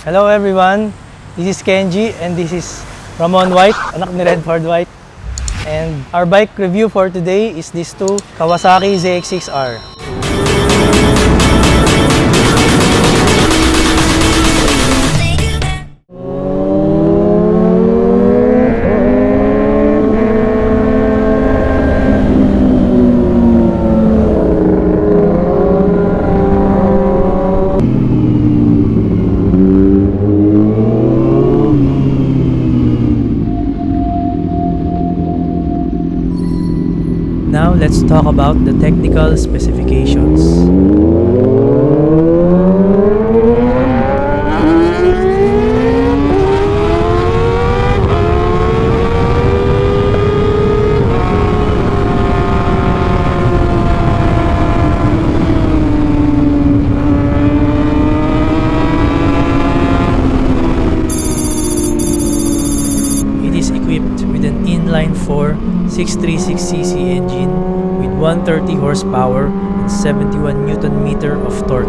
Hello everyone, this is Kenji and this is Ramon White, anak ni Redford White. And our bike review for today is this two Kawasaki ZX6R. Now let's talk about the technical specifications. It is equipped with an inline-4 636cc engine with 130 horsepower and 71 Nm of torque.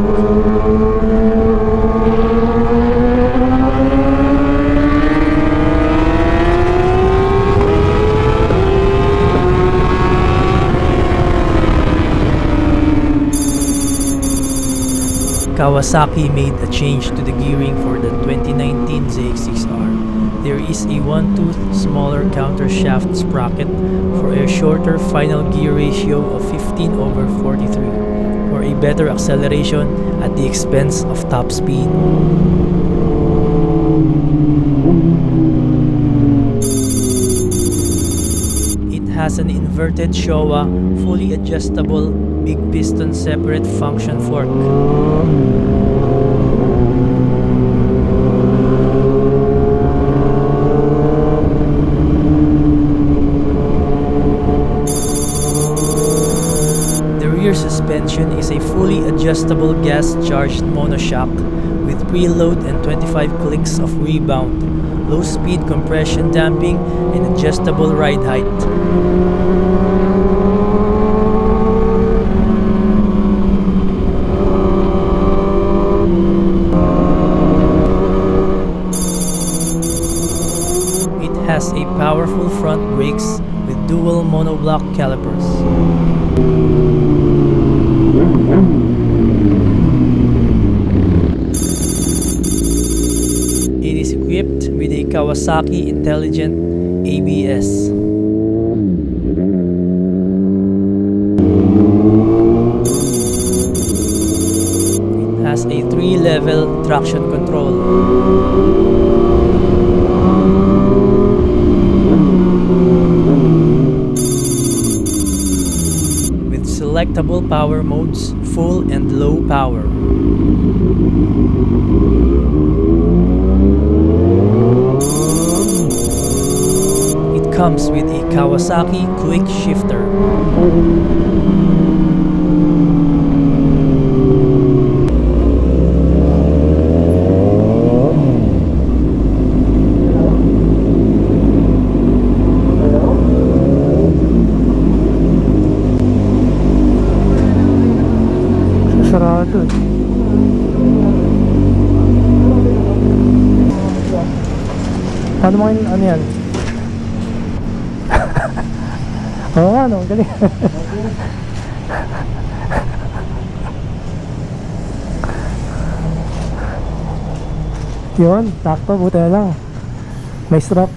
Kawasaki made a change to the gearing for the 2019 ZX6R. There is a one-tooth smaller countershaft sprocket for a shorter final gear ratio of 15/43 for a better acceleration at the expense of top speed. It has an inverted Showa, fully adjustable, big piston separate function fork. Suspension is a fully adjustable gas-charged monoshock with preload and 25 clicks of rebound, low-speed compression damping, and adjustable ride height. It has a powerful front brakes with dual monoblock calipers. It is equipped with a Kawasaki Intelligent ABS. It has a 3-level traction control. Selectable power modes, full and low power. It comes with a Kawasaki quick shifter. Sarado eh. Paano mo yun, ano yan? Oo nga no, galing. Yun, takto, buti na lang may strap.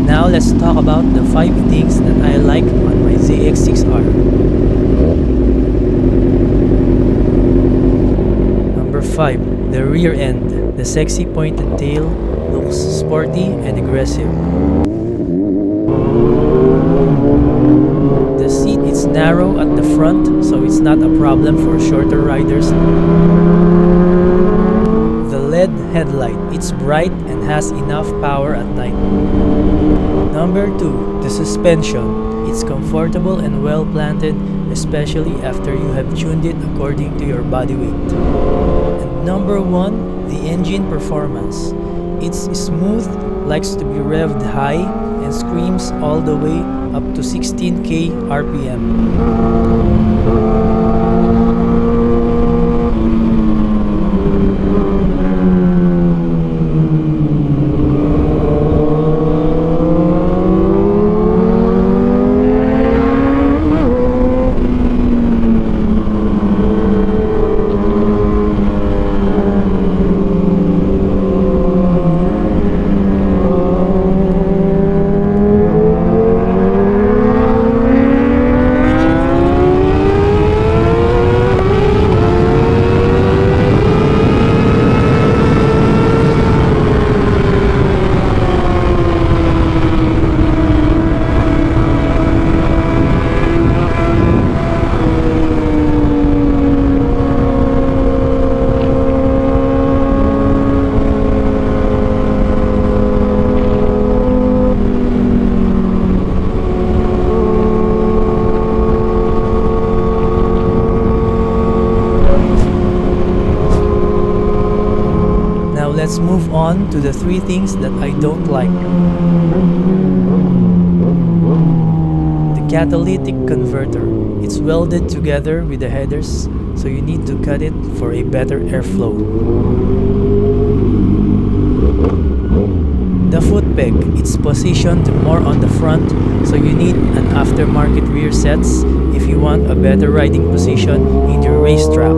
Now let's talk about the 5 things that I like on my ZX6R. Number 5, the rear end. The sexy pointed tail looks sporty and aggressive. The seat is narrow at the front, so it's not a problem for shorter riders. The LED headlight. It's bright and has enough power at night. Number 2, the suspension. It's comfortable and well planted, especially after you have tuned it according to your body weight. And number 1, the engine performance. It's smooth, likes to be revved high, and screams all the way up to 16k RPM. Let's move on to the 3 things that I don't like. The catalytic converter. It's welded together with the headers, so you need to cut it for a better airflow. The foot peg. It's positioned more on the front, so you need an aftermarket rear sets if you want a better riding position in your racetrack.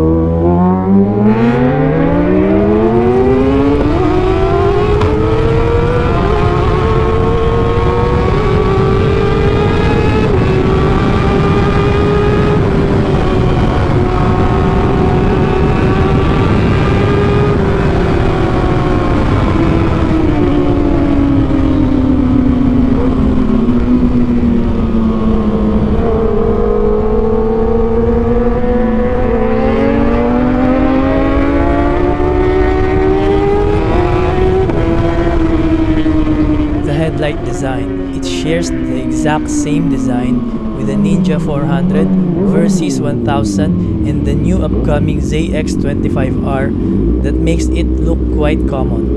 Headlight design. It shares the exact same design with the Ninja 400 versus 1000 and the new upcoming ZX25R that makes it look quite common.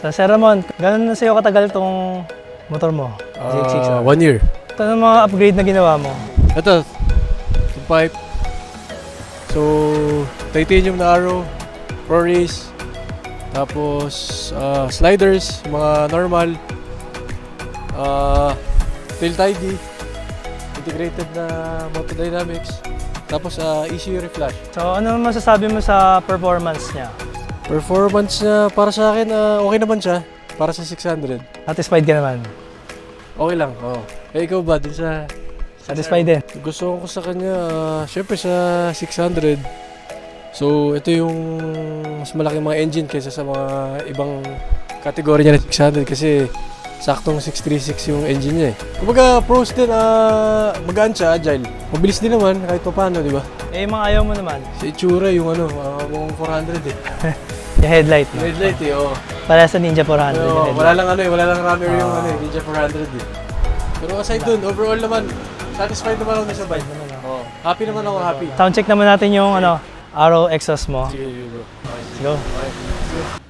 So, Sir Ramon, gano'n na sa'yo katagal tong motor mo? ZX6R? 1 year. Ito ang mga upgrade na ginawa mo? Ito, yung pipe. So, titanium na arrow, race, tapos sliders, mga normal, tail tidy, integrated na Motodynamics, tapos ECU reflash. So, ano masasabi mo sa performance niya? Performance niya para sa akin, okay naman siya. Para sa 600. Satisfied ka naman? Okay lang, oo. Eh, ikaw ba? Din sa Satisfied din? gusto ko sa kanya, syempre sa 600. So, ito yung mas malaking mga engine kaysa sa mga ibang kategory niya na 600 kasi saktong 636 yung engine niya eh. Kumbaga, pros din, magaan siya, agile. Mabilis din naman kahit pa paano, di ba? Eh, yung mga ayaw mo naman? Sa itsura, yung mukhang 400 eh. Yung headlight mo? Headlight eh, oo. Para sa Ninja 400 Pero, yung wala lang rammer yung Ninja 400 eh. Pero aside dun, overall naman, satisfied naman ako sa bike. Oo. Happy naman ako, happy. Soundcheck naman natin yung arrow exhaust mo. Sige, bro. Let's go. Okay. Let's go.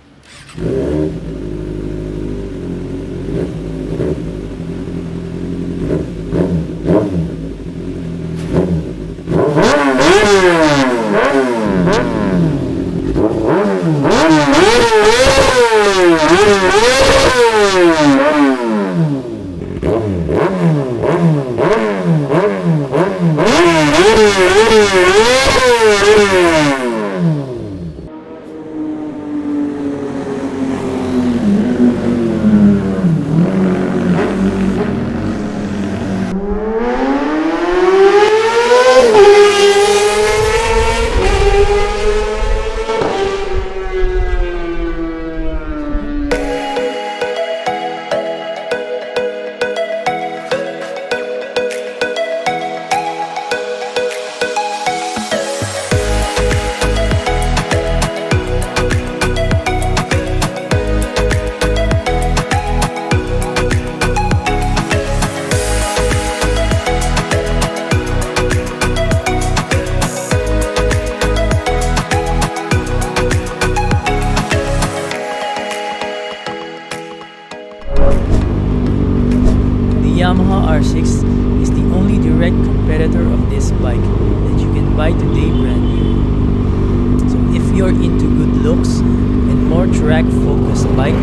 Yamaha R6 is the only direct competitor of this bike that you can buy today brand new. So if you're into good looks and more track-focused bike,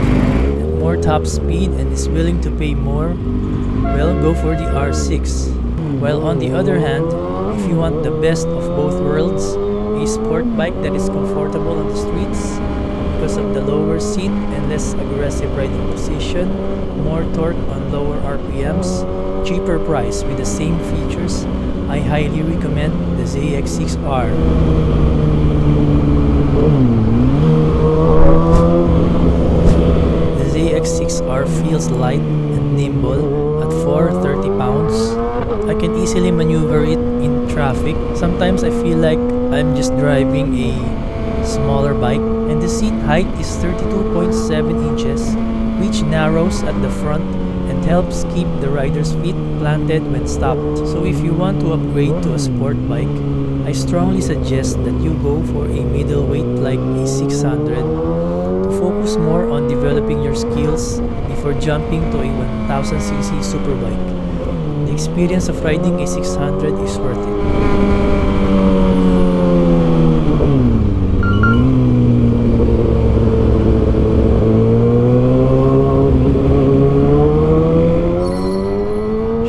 more top speed and is willing to pay more, well, go for the R6. While on the other hand, if you want the best of both worlds, a sport bike that is comfortable on the streets because of the lower seat and less aggressive riding position, more torque on lower RPMs, cheaper price with the same features, I highly recommend the ZX6R. The ZX6R feels light and nimble at 430 pounds. I can easily maneuver it in traffic. Sometimes I feel like I'm just driving a smaller bike, and the seat height is 32.7 inches, which narrows at the front and helps keep the rider's feet planted when stopped. So if you want to upgrade to a sport bike, I strongly suggest that you go for a middleweight like a 600 to focus more on developing your skills before jumping to a 1000cc superbike. The experience of riding a 600 is worth it.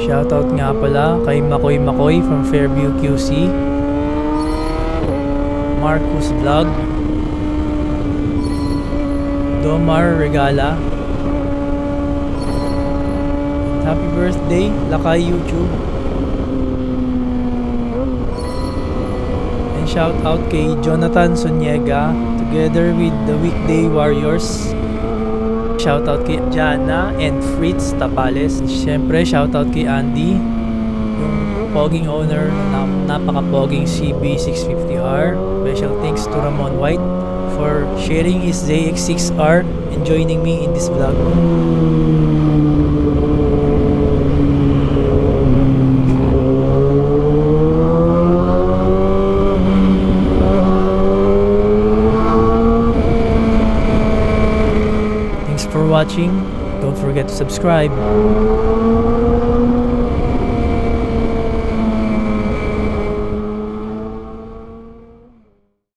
Shoutout nga pala kay Makoy from Fairview QC, Marcus Vlog, Domar Regala, and happy birthday Lakay YouTube. And shoutout kay Jonathan Soniega together with the Weekday Warriors. Shoutout kay Jana and Fritz Tapales. Siyempre, shoutout kay Andy, yung poging owner ng napaka-poging CB650R. Special thanks to Ramon White for sharing his ZX6R and joining me in this vlog. For watching, don't forget to subscribe.